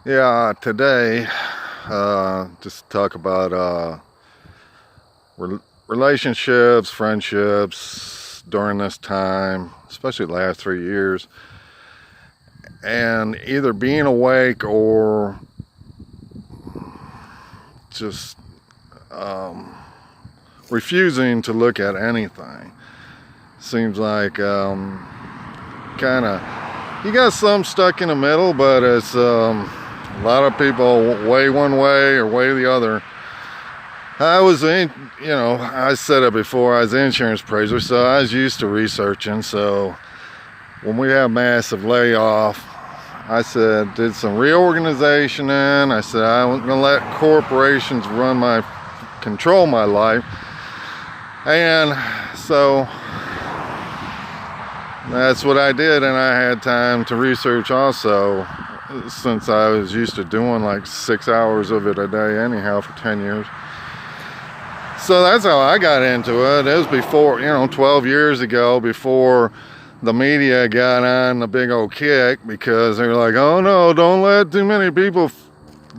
Yeah, today, just talk about relationships, friendships during this time, especially the last 3 years, and either being awake or just refusing to look at anything. Seems like kind of you got some stuck in the middle, but it's a lot of people way one way or way the other. I said it before, I was an insurance appraiser, so I was used to researching. So when we have massive layoff, I said, did some reorganization in. I said, I wasn't gonna let corporations control my life. And so that's what I did, and I had time to research also, since I was used to doing like 6 hours of it a day anyhow for 10 years. So that's how I got into it. It was before, 12 years ago, before the media got on the big old kick, because they were like, oh no, don't let too many people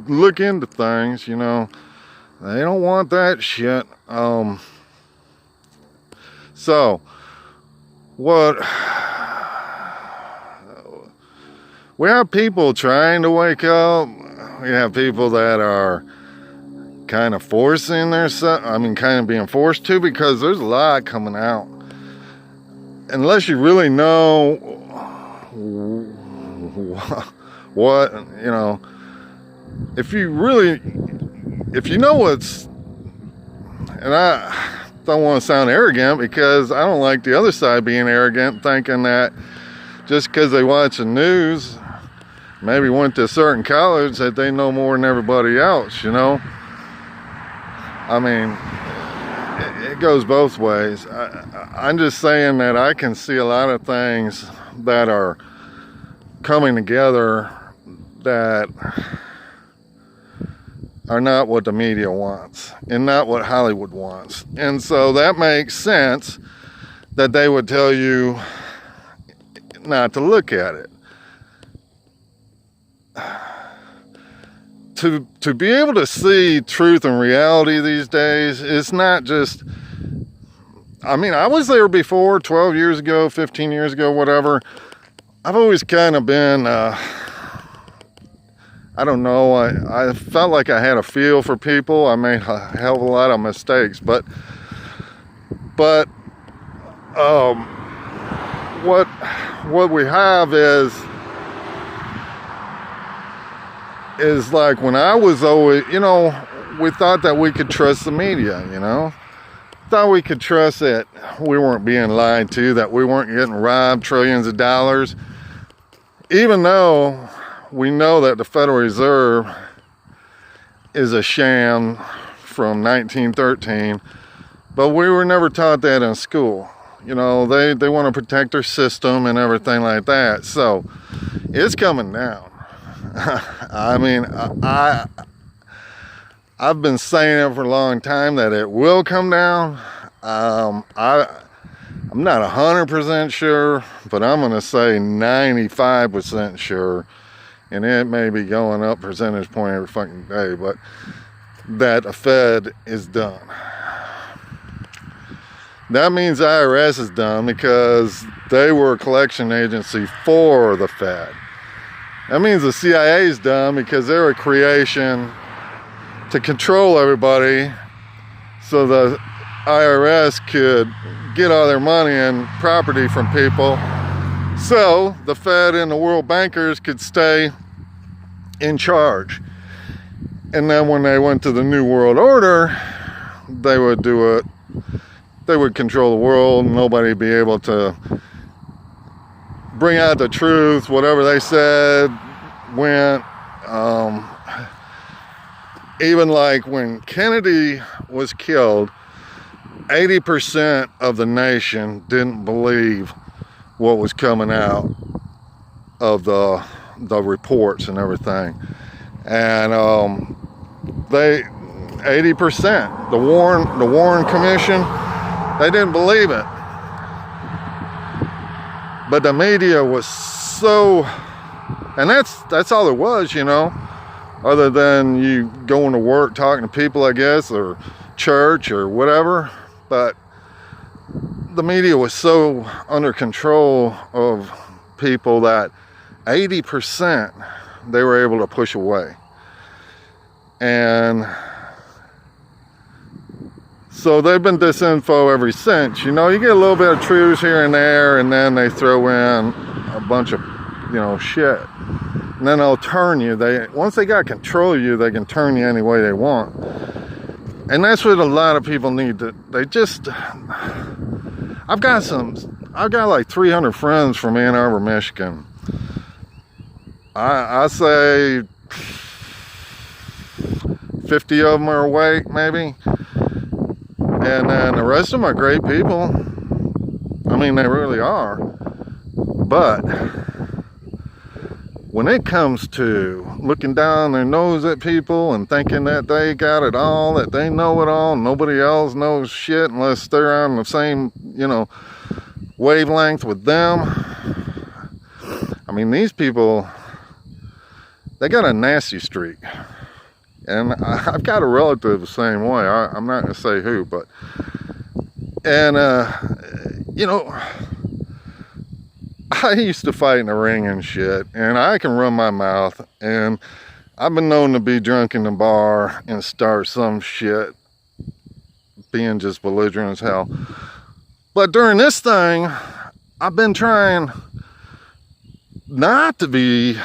look into things, they don't want that shit. So what we have people trying to wake up. We have people that are kind of forcing kind of being forced to, because there's a lot coming out. Unless you really know what, if you know what's, and I don't want to sound arrogant, because I don't like the other side being arrogant, thinking that just because they watch the news, maybe went to a certain college, that they know more than everybody else, I mean, it goes both ways. I'm just saying that I can see a lot of things that are coming together that are not what the media wants and not what Hollywood wants. And so that makes sense that they would tell you not to look at it. To be able to see truth and reality these days, it's not just, I was there before, 12 years ago, 15 years ago, whatever. I've always kind of been, I don't know, I felt like I had a feel for people. I made a hell of a lot of mistakes, but what we have is like when I was always, we thought that we could trust the media, thought we could trust that we weren't being lied to, that we weren't getting robbed trillions of dollars, even though we know that the Federal Reserve is a sham from 1913, but we were never taught that in school. They want to protect their system and everything like that. So it's coming down. I've been saying it for a long time that it will come down. I'm not 100% sure, but I'm going to say 95% sure, and it may be going up percentage point every fucking day, but that the Fed is done. That means the IRS is done, because they were a collection agency for the Fed. That means the CIA is done, because they're a creation to control everybody, so the IRS could get all their money and property from people, so the Fed and the world bankers could stay in charge. And then when they went to the New World Order, they would do it. They would control the world, and nobody would be able to bring out the truth. Whatever they said went. Even like when Kennedy was killed, 80% of the nation didn't believe what was coming out of the reports and everything. And 80%, the Warren Commission, they didn't believe it. But the media was so, and that's all it was, other than you going to work, talking to people, I guess, or church or whatever. But the media was so under control of people that 80% they were able to push away. And so they've been disinfo ever since. You know, you get a little bit of truth here and there, and then they throw in a bunch of, shit. And then they'll turn you. Once they got control of you, they can turn you any way they want. And that's what a lot of people need to, I've got like 300 friends from Ann Arbor, Michigan. I say 50 of them are awake, maybe. And then the rest of them are great people. I mean, they really are. But when it comes to looking down their nose at people and thinking that they got it all, that they know it all, nobody else knows shit unless they're on the same, wavelength with them. I mean, these people, they got a nasty streak. And I've got a relative the same way. I'm not going to say who, but... And, I used to fight in the ring and shit, and I can run my mouth, and I've been known to be drunk in the bar and start some shit, being just belligerent as hell. But during this thing, I've been trying not to be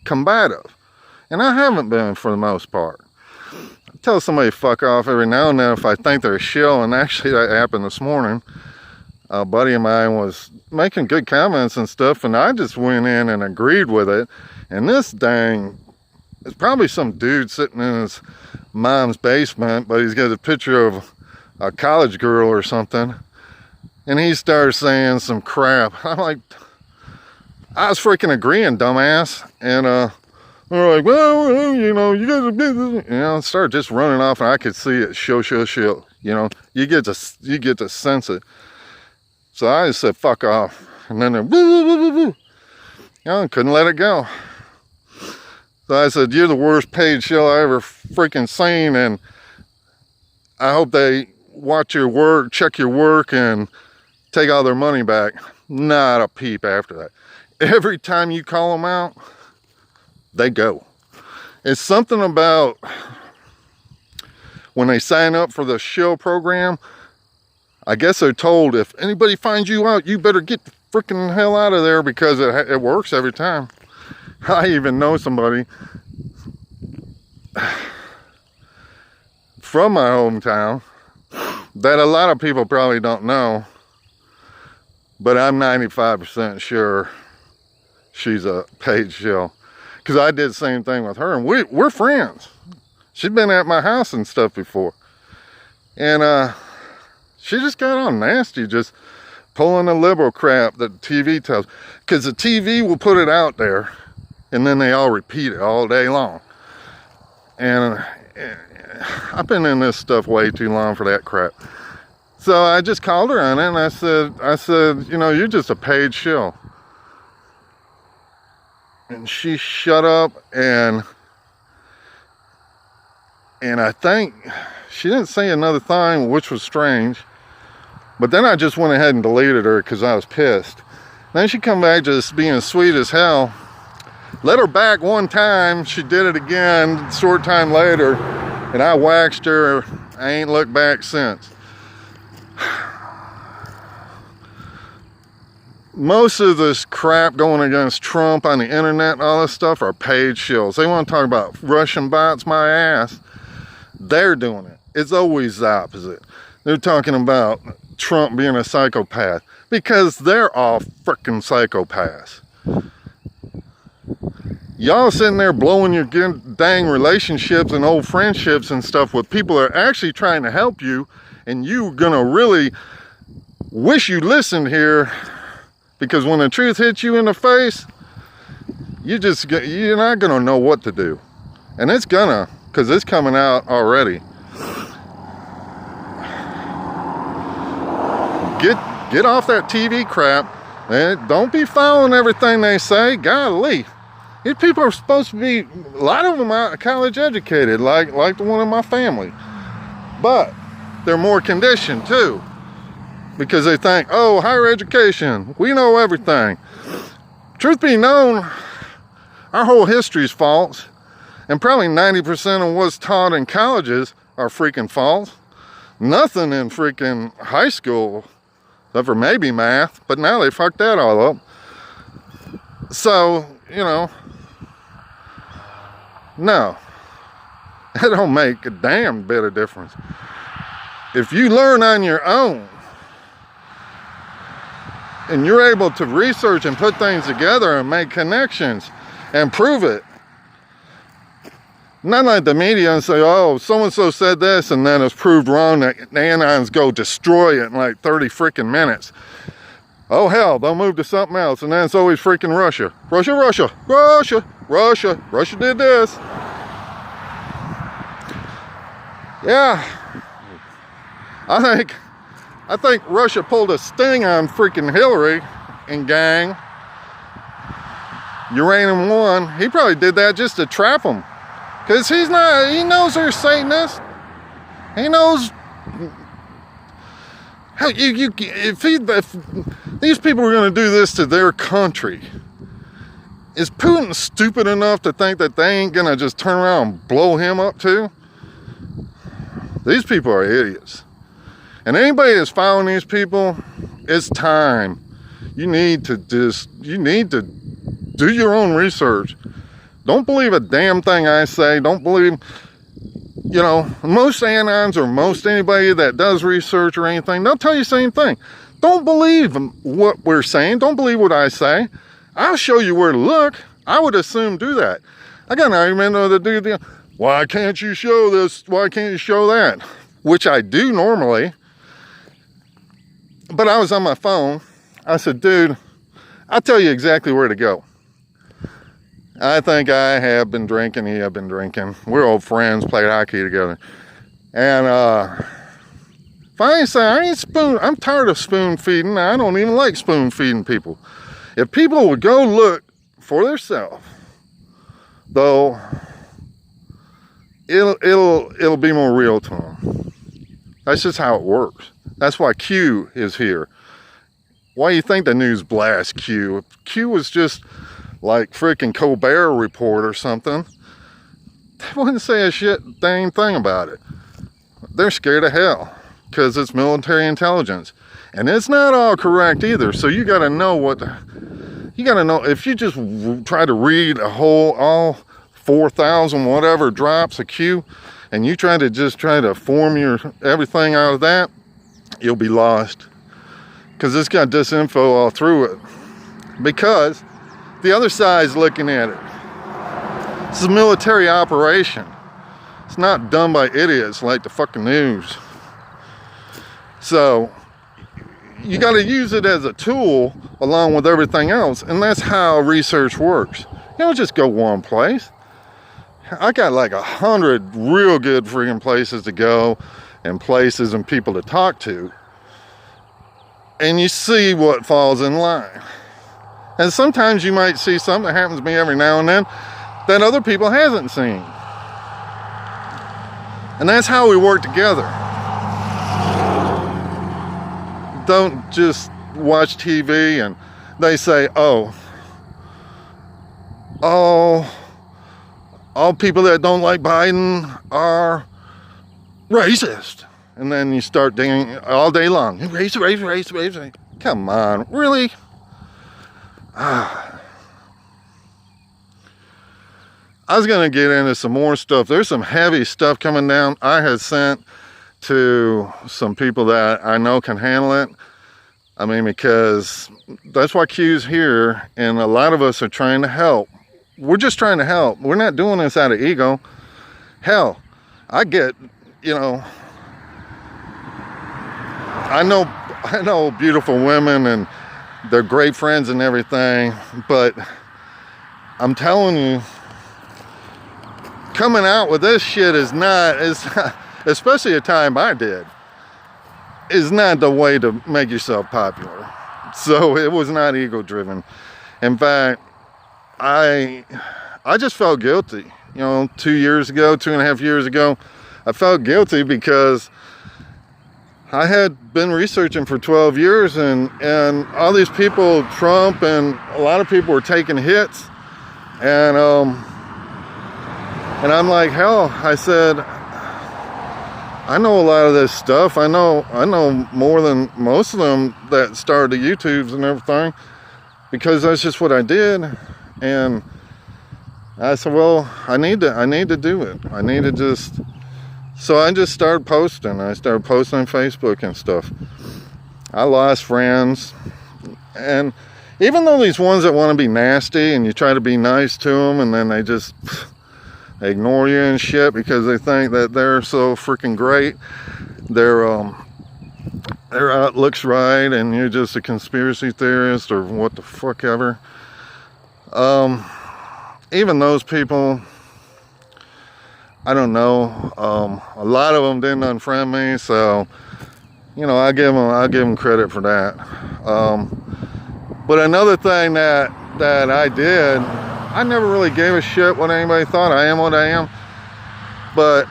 combative. And I haven't been for the most part. I tell somebody fuck off every now and then if I think they're a shill, and actually that happened this morning. A buddy of mine was making good comments and stuff, and I just went in and agreed with it. And this dang, it's probably some dude sitting in his mom's basement, but he's got a picture of a college girl or something. And he started saying some crap. I'm like, I was freaking agreeing, dumbass. And they're like, well, you guys are busy. Started just running off, and I could see it. Show. You get to sense it. So I just said, fuck off. And then they're, boo. Couldn't let it go. So I said, you're the worst paid shill I ever freaking seen, and I hope they watch your work, check your work, and take all their money back. Not a peep after that. Every time you call them out, they go. It's something about when they sign up for the shill program, I guess they're told, if anybody finds you out, you better get the freaking hell out of there, because it works every time. I even know somebody from my hometown that a lot of people probably don't know, but I'm 95% sure she's a paid shill. Because I did the same thing with her, and we're friends. She'd been at my house and stuff before. And she just got all nasty, just pulling the liberal crap that the TV tells. Because the TV will put it out there, and then they all repeat it all day long. And I've been in this stuff way too long for that crap. So I just called her on it, and I said, you're just a paid shill. And she shut up, and I think she didn't say another thing, which was strange. But then I just went ahead and deleted her because I was pissed. Then she come back just being sweet as hell. Let her back one time, she did it again short time later, and I waxed her. I ain't looked back since. Most of this crap going against Trump on the internet and all this stuff are paid shills. They want to talk about Russian bots, my ass. They're doing it. It's always the opposite. They're talking about Trump being a psychopath because they're all freaking psychopaths. Y'all sitting there blowing your dang relationships and old friendships and stuff with people that are actually trying to help you, and you gonna really wish you listened here, because when the truth hits you in the face, you're not gonna know what to do. And it's gonna, because it's coming out already. Get off that TV crap, and don't be following everything they say. Golly, These people are supposed to be, a lot of them are college educated, like the one in my family. But they're more conditioned too, because they think, oh, higher education, we know everything. Truth be known, our whole history is false, and probably 90% of what's taught in colleges are freaking false. Nothing in freaking high school, except for maybe math, but now they fucked that all up. So, you know, no, that don't make a damn bit of difference. If you learn on your own, and you're able to research and put things together and make connections and prove it, not like the media and say, oh, so-and-so said this, and then it's proved wrong, that the anions go destroy it in like 30 freaking minutes. Oh, hell, they'll move to something else, and then it's always freaking Russia. Russia did this. Yeah, I think Russia pulled a sting on freaking Hillary and gang. Uranium One, he probably did that just to trap them. Because he knows they're Satanists. He knows how if these people were going to do this to their country, is Putin stupid enough to think that they ain't going to just turn around and blow him up too? These people are idiots. And anybody that's following these people, it's time. You need to do your own research. Don't believe a damn thing I say. Don't believe, you know, most anons or most anybody that does research or anything, they'll tell you the same thing. Don't believe what we're saying. Don't believe what I say. I'll show you where to look. I would assume do that. I got an argument with the dude, why can't you show this? Why can't you show that? Which I do normally. But I was on my phone. I said, dude, I'll tell you exactly where to go. I think I have been drinking, he have been drinking. We're old friends, played hockey together. And finally say, I'm tired of spoon feeding. I don't even like spoon feeding people. If people would go look for themselves, though, it'll be more real to them. That's just how it works. That's why Q is here. Why do you think the news blasts Q? If Q was just like freaking Colbert Report or something, they wouldn't say a dang thing about it. They're scared of hell because it's military intelligence, and it's not all correct either. So you got to know if you just try to read all 4,000 whatever drops of Q, and you try to form your everything out of that, you'll be lost, because it's got disinfo all through it, because the other side's looking at it. This is a military operation. It's not done by idiots like the fucking news. So you got to use it as a tool along with everything else, and that's how research works. You don't just go one place. I got like 100 real good freaking places to go, and places and people to talk to, and you see what falls in line. And sometimes you might see something that happens to me every now and then that other people hasn't seen. And that's how we work together. Don't just watch TV and they say, oh, all people that don't like Biden are racist. And then you start dinging all day long. Race. Come on, really? I was going to get into some more stuff. There's some heavy stuff coming down. I had sent to some people that I know can handle it. I mean, because that's why Q's here, and a lot of us are trying to help. We're just trying to help. We're not doing this out of ego. Hell, I get, I know beautiful women and they're great friends and everything, but I'm telling you, coming out with this shit is not, especially a time I did, is not the way to make yourself popular. So it was not ego driven. In fact, I just felt guilty. You know, 2.5 years ago, I felt guilty because I had been researching for 12 years and all these people, Trump and a lot of people were taking hits. And I'm like, hell, I said, I know a lot of this stuff. I know more than most of them that started the YouTubes and everything, because that's just what I did. And I said, well, I need to do it. I need to just, so I just started posting. I started posting on Facebook and stuff. I lost friends. And even though these ones that want to be nasty and you try to be nice to them and then they just ignore you and shit because they think that they're so freaking great, their outlook's right and you're just a conspiracy theorist or what the fuck ever. Even those people, I don't know. A lot of them didn't unfriend me, so you know, I give them credit for that. But another thing that I did, I never really gave a shit what anybody thought. I am what I am. But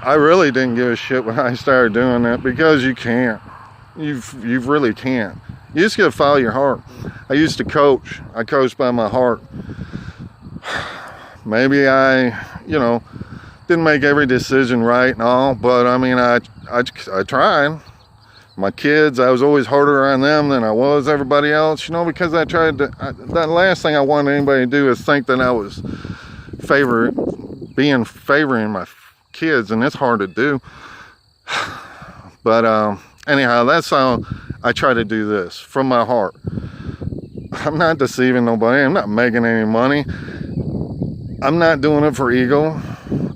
I really didn't give a shit when I started doing that, because you can't. You really can't. You just gotta follow your heart. I used to coach. I coached by my heart. Maybe I, you know, didn't make every decision right and all, but I mean, I tried. My kids, I was always harder on them than I was everybody else, you know, because I tried to, that last thing I wanted anybody to do is think that I was favoring my kids, and it's hard to do. But anyhow, that's how I try to do this, from my heart. I'm not deceiving nobody. I'm not making any money. I'm not doing it for ego.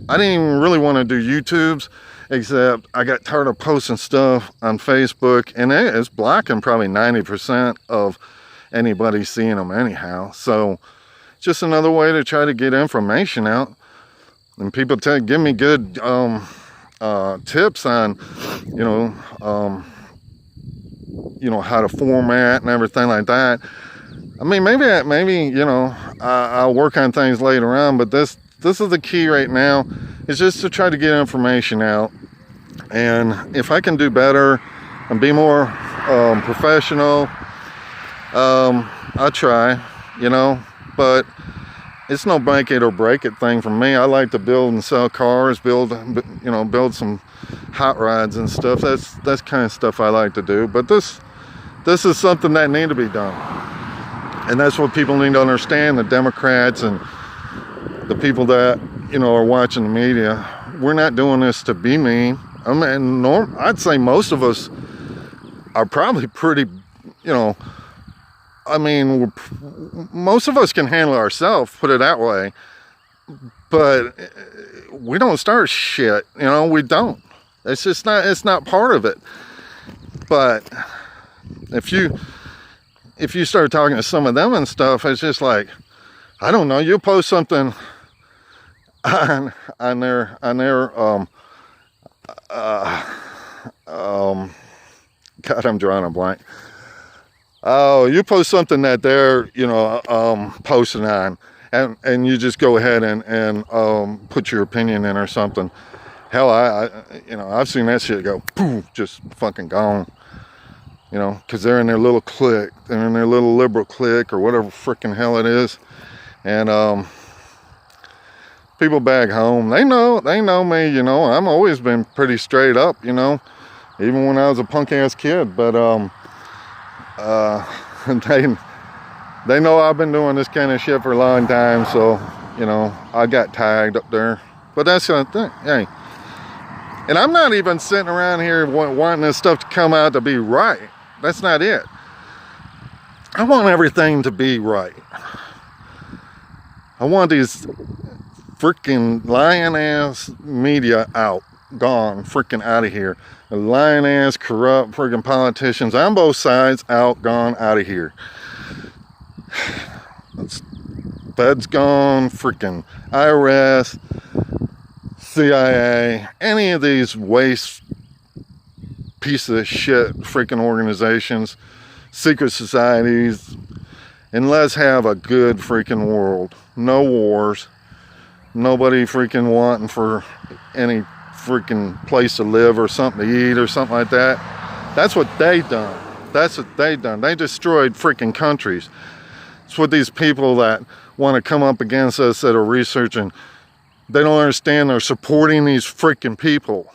I didn't even really want to do YouTubes, except I got tired of posting stuff on Facebook, and it's blocking probably 90% of anybody seeing them anyhow. So just another way to try to get information out. And people give me good tips on, you know, how to format and everything like that. I mean, maybe you know, I'll work on things later on, but this is the key right now, is just to try to get information out. And if I can do better and be more professional, I'll try, you know. But it's no make it or break it thing for me. I like to build and sell cars, build some hot rods and stuff. That's kind of stuff I like to do. But this is something that needs to be done. And that's what people need to understand, the Democrats and the people that, you know, are watching the media. We're not doing this to be mean. I mean, I'd say most of us are probably pretty, you know, I mean, most of us can handle ourselves, put it that way. But we don't start shit, you know, we don't. It's just not, it's not part of it. But if you start talking to some of them and stuff, it's just like, I don't know, you'll post something on their God, I'm drawing a blank. Oh, you post something that they're, you know, posting on, and you just go ahead and put your opinion in or something. Hell, I've seen that shit go poof, just fucking gone. You know, because they're in their little clique, they're in their little liberal clique or whatever freaking hell it is, and people back home, they know me. You know, I've always been pretty straight up. You know, even when I was a punk ass kid. But they know I've been doing this kind of shit for a long time. So, you know, I got tagged up there. But that's the thing. Hey, and I'm not even sitting around here wanting this stuff to come out to be right. That's not it. I want everything to be right. I want these freaking lying ass media out, gone, freaking out of here. The lying ass, corrupt freaking politicians on both sides, out, gone, out of here. Fed's gone, freaking IRS, CIA, any of these waste piece of shit freaking organizations, secret societies, And let's have a good freaking world. No wars. Nobody freaking wanting for any freaking place to live or something to eat or something like that. That's what they done. That's what they done. They destroyed freaking countries. It's what these people that want to come up against us that are researching, they don't understand they're supporting these freaking people.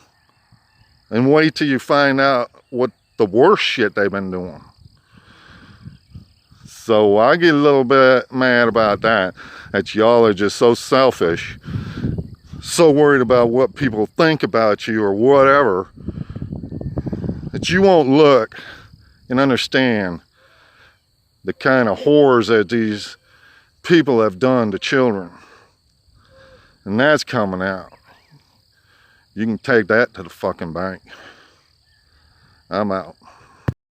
And wait till you find out what the worst shit they've been doing. So I get a little bit mad about that y'all are just so selfish, so worried about what people think about you or whatever, that you won't look and understand the kind of horrors that these people have done to children. And that's coming out. You can take that to the fucking bank. I'm out.